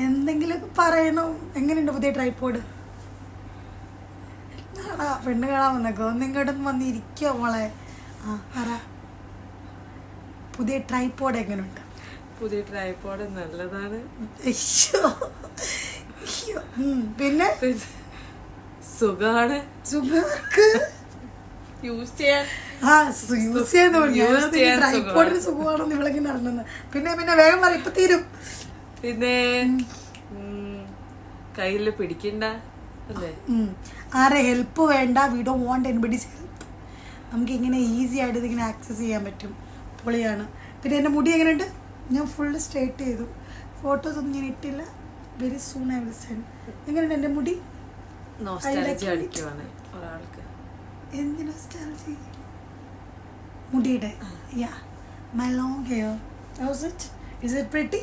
എന്തെങ്കിലുമൊക്കെ പറയണം. എങ്ങനെയുണ്ട് പുതിയ ട്രൈപോഡ്? പെണ്ണ് കാണാൻ വന്നേക്കോ? ഒന്ന് ഇങ്ങോട്ടൊന്നും വന്നിരിക്കോ മോളെ? ആ പറ, പുതിയ ട്രൈപോഡ് എങ്ങനെയുണ്ട്? പുതിയ ട്രൈപോഡ് നല്ലതാണ്. പിന്നെ സുഖാണ്. യൂസ് ചെയ്യാൻ ട്രൈപോഡിന് സുഖമാണോ ഇവളെങ്ങനെ അറിഞ്ഞത്? പിന്നെ പിന്നെ വേഗം പറ, ഇപ്പൊ തീരും. പിന്നെ കയ്യില് പിടിക്കണ്ട അല്ലേ? ആരെ ഹെൽപ്പ് വേണ്ട. We don't want anybody's help. നമുക്ക് ഇങ്ങനെ ഈസി ആയിട്ട് ഇതിങ്ങനെ ആക്സസ് ചെയ്യാൻ പറ്റും. പൊളിയാണ്. പിന്നെ എൻ്റെ മുടി എങ്ങനെയുണ്ട്? ഞാൻ ഫുള്ള് സ്ട്രേറ്റ് ചെയ്തു. ഫോട്ടോസ് ഒന്നും ഞാൻ ഇട്ടില്ല. Very soon I will send. എങ്ങനെയുണ്ട് എൻ്റെ മുടി? ഒരാൾക്ക് എന്തിനാ സ്റ്റാലജി? മുടിയുടെ yeah, my long hair. How's it? Is it pretty?